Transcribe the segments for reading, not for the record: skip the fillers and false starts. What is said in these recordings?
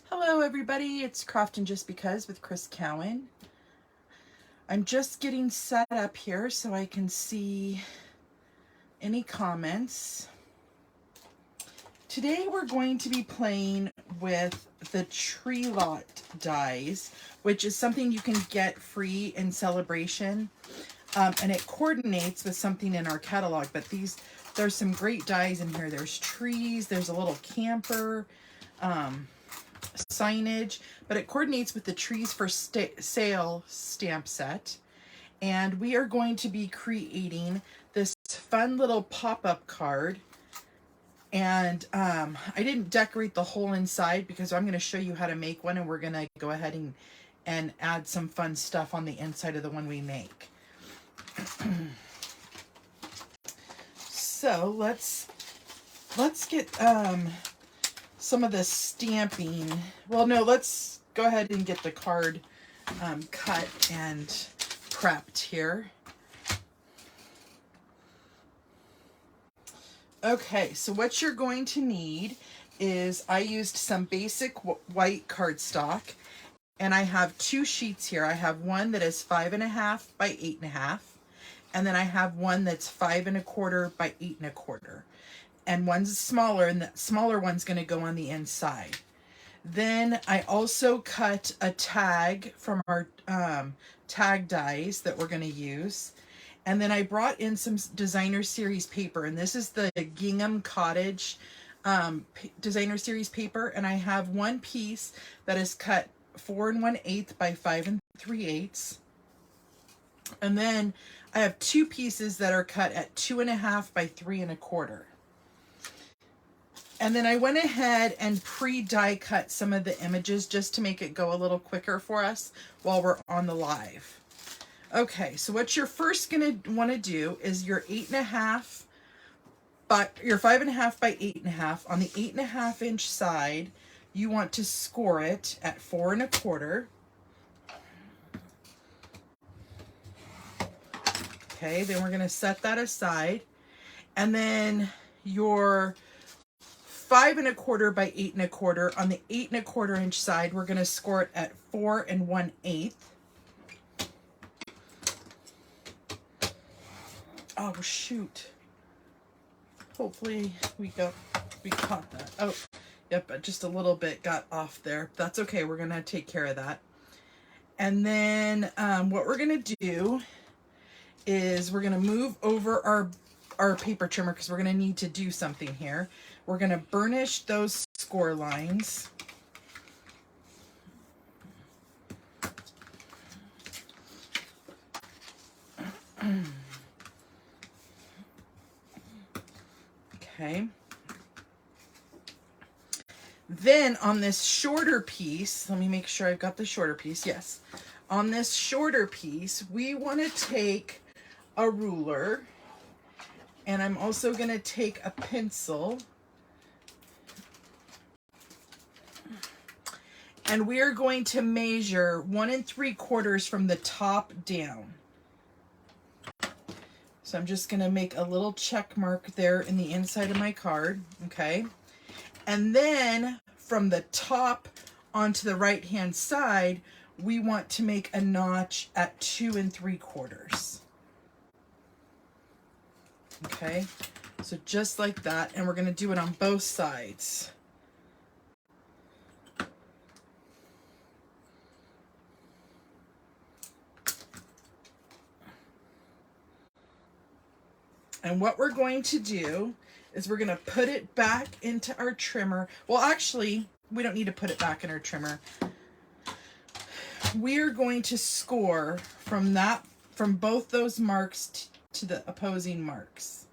Hello everybody, it's Craftin' Just Because with Chris Cowan. I'm just getting set up here so I can see any comments. Today we're going to be playing with the Tree Lot dies, which is something you can get free in Celebration. And it coordinates with something in our catalog, but there's some great dies in here. There's trees, there's a little camper, signage, but it coordinates with the Trees for Sale stamp set. And we are going to be creating this fun little pop-up card. And I didn't decorate the whole inside because I'm going to show you how to make one, and we're going to go ahead and add some fun stuff on the inside of the one we make. So let's get some of the stamping. Well, no, let's go ahead and get the card cut and prepped here. Okay, so what you're going to need is, I used some basic white cardstock, and I have two sheets here. I have one that is 5.5 by 8.5, and then I have one that's 5 1/4 by 8 1/4. And one's smaller, and the smaller one's going to go on the inside. Then I also cut a tag from our tag dies that we're going to use. And then I brought in some designer series paper, and this is the Gingham Cottage designer series paper. And I have one piece that is cut 4 1/8 by 5 3/8. And then I have two pieces that are cut at 2.5 by 3 1/4. And then I went ahead and pre-die cut some of the images just to make it go a little quicker for us while we're on the live. Okay, so what you're first gonna want to do is your 8.5 by your 5.5 by 8.5. On the 8.5 inch side, you want to score it at 4 1/4. Okay, then we're gonna set that aside, and then your 5 1/4 by 8 1/4. On the 8 1/4 inch side, we're gonna score it at 4 1/8. Oh shoot! Hopefully we caught that. Oh, yep, just a little bit got off there. That's okay. We're gonna take care of that. And then what we're gonna do is we're gonna move over our paper trimmer because we're gonna need to do something here. We're gonna burnish those score lines. Okay. Then on this shorter piece, let me make sure I've got the shorter piece. Yes. On this shorter piece, we want to take a ruler, and I'm also going to take a pencil, and we are going to measure 1 3/4 from the top down. So I'm just going to make a little check mark there in the inside of my card, okay? And then from the top onto the right-hand side, we want to make a notch at 2 3/4. Okay, so just like that, and we're going to do it on both sides. And what we're going to do is we're going to put it back into our trimmer. Well, actually, we don't need to put it back in our trimmer. We're going to score from both those marks to the opposing marks.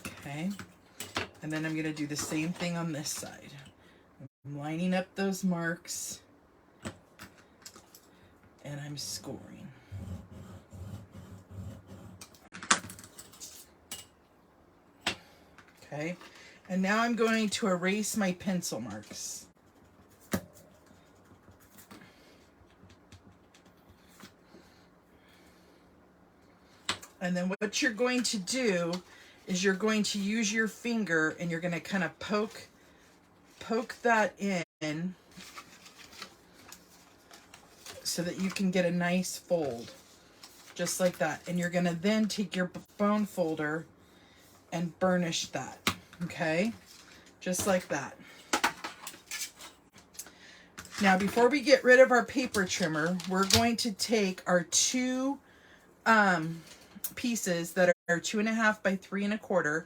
Okay. And then I'm going to do the same thing on this side. I'm lining up those marks, and I'm scoring. Okay, and now I'm going to erase my pencil marks. And then what you're going to do is you're going to use your finger and you're going to kind of poke that in so that you can get a nice fold, just like that. And you're going to then take your bone folder and burnish that, okay? Just like that. Now, before we get rid of our paper trimmer, we're going to take our two pieces that are 2.5 by 3.25,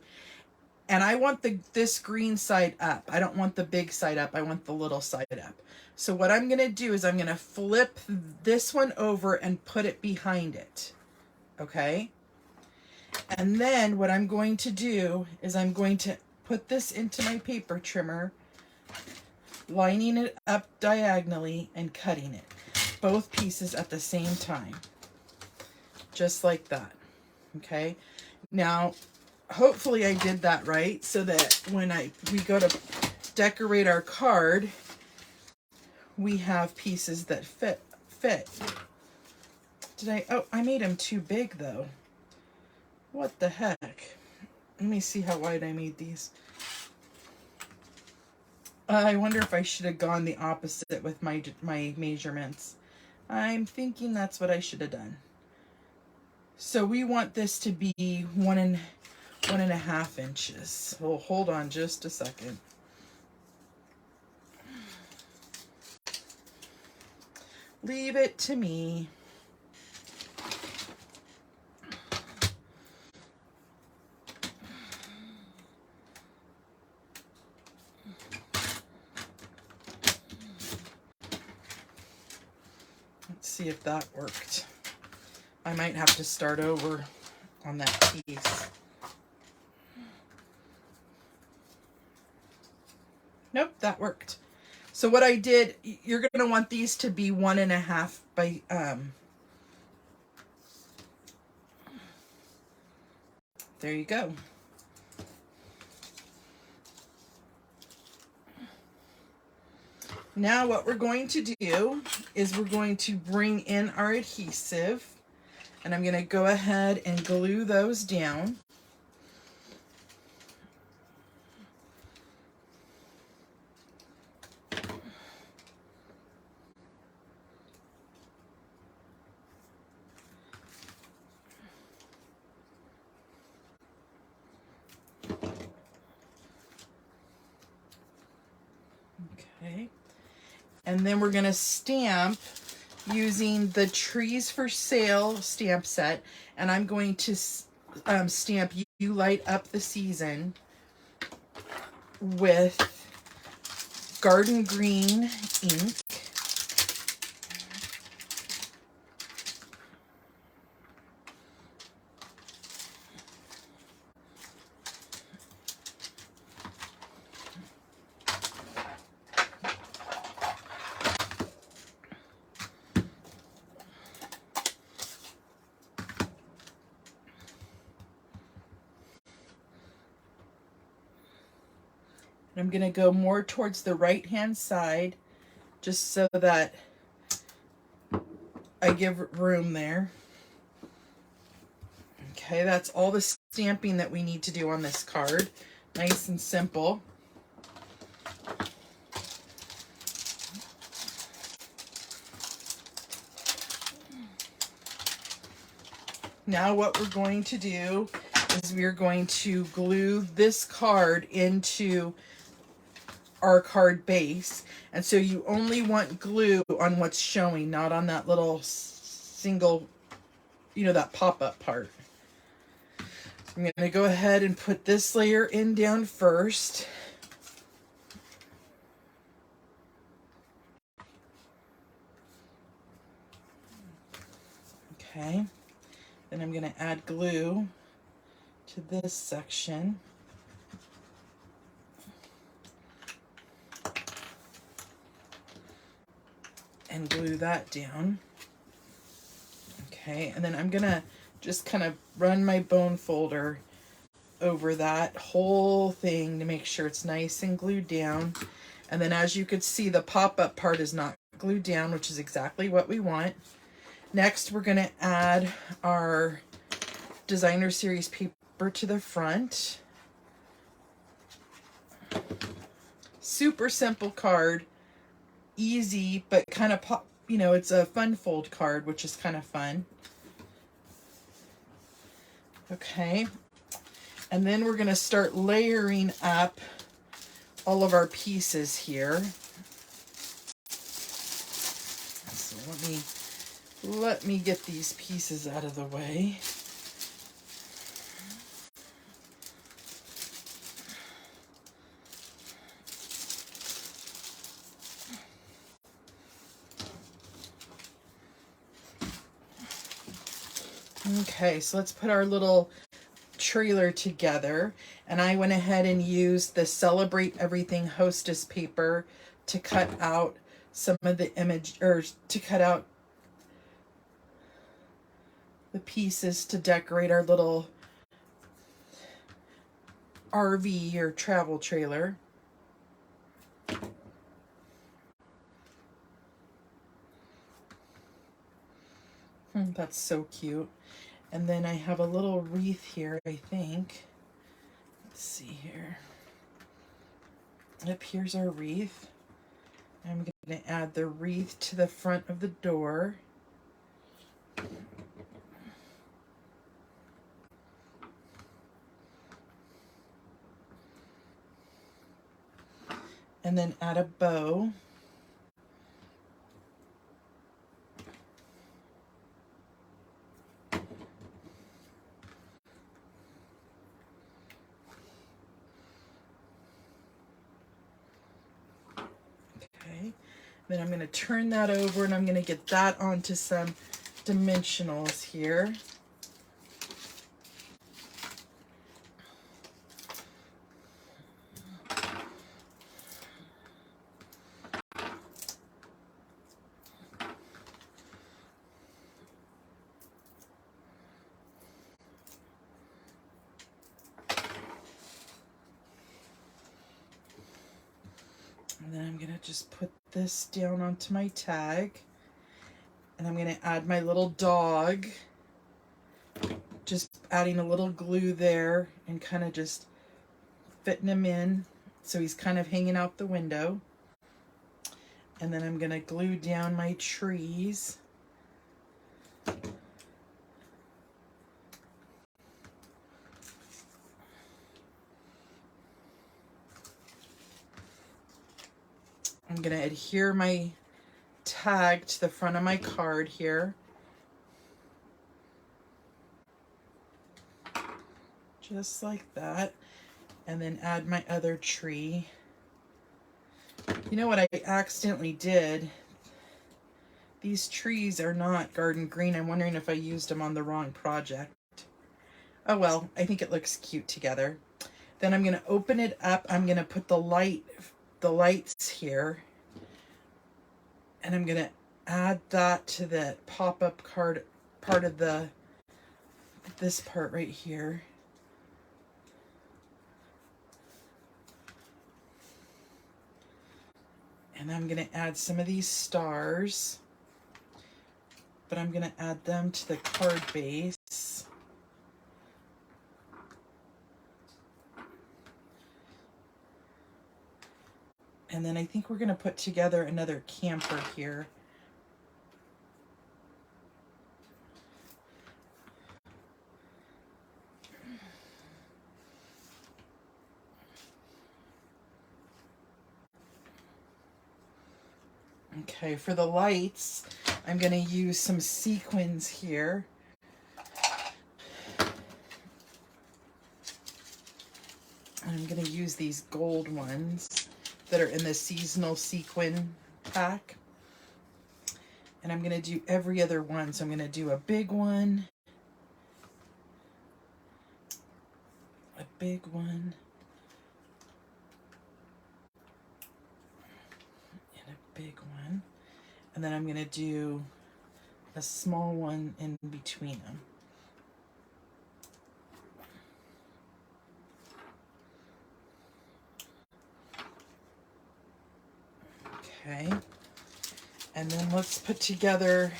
and I want this green side up. I don't want the big side up. I want the little side up. So what I'm going to do is I'm going to flip this one over and put it behind it, okay? And then what I'm going to do is I'm going to put this into my paper trimmer, lining it up diagonally and cutting it, both pieces at the same time, just like that, okay? Now, hopefully I did that right so that when we go to decorate our card, we have pieces that fit. Oh, I made them too big though. What the heck? Let me see how wide I made these. I wonder if I should have gone the opposite with my measurements. I'm thinking that's what I should have done. So we want this to be 1.5 inches. So hold on just a second. Leave it to me. Let's see if that worked. I might have to start over on that piece. Nope, that worked. So what I did, you're going to want these to be 1.5 by, there you go. Now what we're going to do is we're going to bring in our adhesive, and I'm going to go ahead and glue those down. Okay. And then we're going to stamp using the Trees for Sale stamp set. And I'm going to stamp You Light Up the Season with Garden Green ink. I'm going to go more towards the right-hand side just so that I give room there. Okay, that's all the stamping that we need to do on this card. Nice and simple. Now what we're going to do is we're going to glue this card into our card base, and so you only want glue on what's showing, not on that little single, that pop-up part. I'm going to go ahead and put this layer in down first. Okay, then I'm going to add glue to this section. And glue that down. Okay, and then I'm gonna just kind of run my bone folder over that whole thing to make sure it's nice and glued down. And then as you could see, the pop-up part is not glued down, which is exactly what we want. Next, we're gonna add our designer series paper to the front. Super simple card, easy, but kind of pop, you know, it's a fun fold card, which is kind of fun. Okay, and then we're gonna start layering up all of our pieces here. So let me get these pieces out of the way. Okay, so let's put our little trailer together. And I went ahead and used the Celebrate Everything Hostess paper to cut out some of the image, or to cut out the pieces to decorate our little RV or travel trailer. That's so cute. And then I have a little wreath here, I think. Let's see here. Yep, here's our wreath. I'm going to add the wreath to the front of the door. And then add a bow. Then I'm going to turn that over and I'm going to get that onto some dimensionals here. And then I'm going to just put this down onto my tag. And I'm going to add my little dog. Just adding a little glue there and kind of just fitting him in so he's kind of hanging out the window. And then I'm going to glue down my trees. I'm going to adhere my tag to the front of my card here. Just like that. And then add my other tree. You know what I accidentally did? These trees are not garden green. I'm wondering if I used them on the wrong project. Oh well, I think it looks cute together. Then I'm going to open it up. I'm going to put the lights here. And I'm going to add that to the pop-up card part of this part right here. And I'm going to add some of these stars, but I'm going to add them to the card base. And then I think we're going to put together another camper here. Okay, for the lights, I'm going to use some sequins here. I'm going to use these gold ones that are in the seasonal sequin pack. And I'm going to do every other one. So I'm going to do a big one, a big one, and a big one. And then I'm going to do a small one in between them. Okay. And then let's put together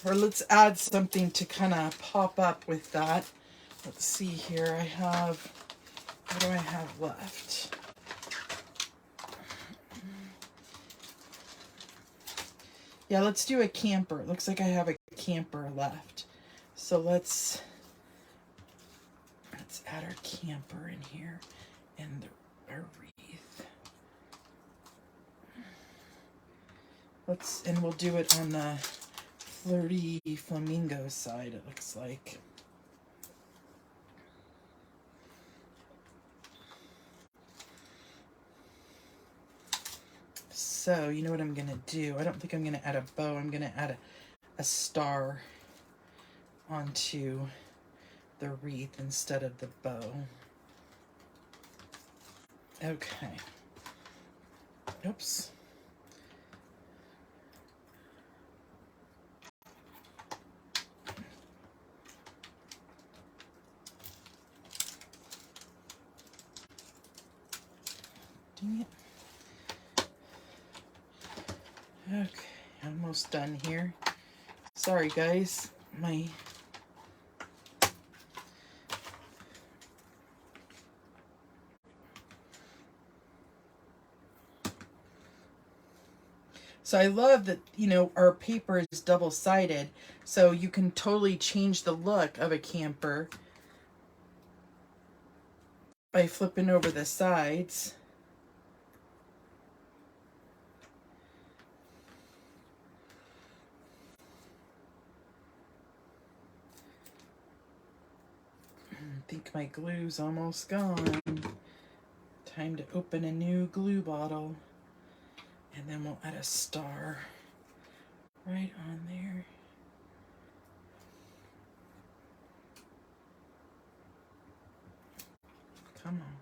or let's add something to kind of pop up with that. Let's see here. I have, what do I have left? Yeah, let's do a camper. It looks like I have a camper left. So let's add our camper in here and our wreath. And we'll do it on the flirty flamingo side, it looks like. So, you know what I'm going to do? I don't think I'm going to add a bow. I'm going to add a star onto the wreath instead of the bow. Okay. Oops. Dang it. Okay, almost done here. Sorry guys, So I love that, you know, our paper is double-sided, so you can totally change the look of a camper by flipping over the sides. I think my glue's almost gone. Time to open a new glue bottle. And then we'll add a star right on there. Come on.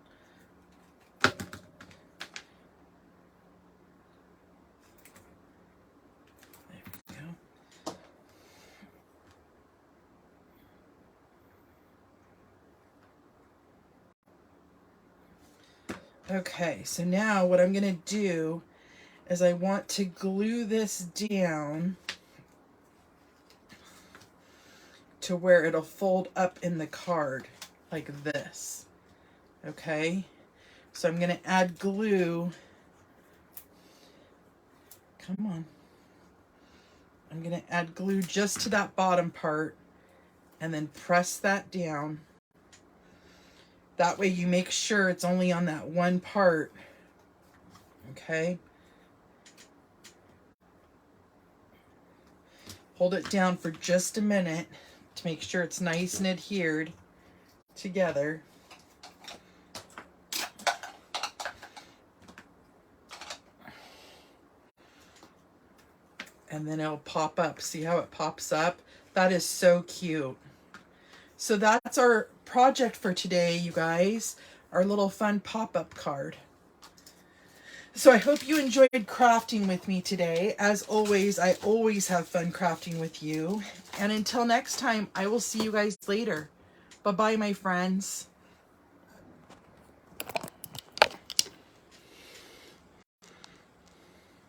There we go. Okay, so now what I'm going to do is I want to glue this down to where it'll fold up in the card like this. Okay, so I'm going to add glue. Come on. I'm going to add glue just to that bottom part and then press that down. That way you make sure it's only on that one part. Okay. Hold it down for just a minute to make sure it's nice and adhered together. And then it'll pop up. See how it pops up? That is so cute. So that's our project for today, you guys. Our little fun pop-up card. So I hope you enjoyed crafting with me today. As always, I always have fun crafting with you. And until next time, I will see you guys later. Bye-bye, my friends.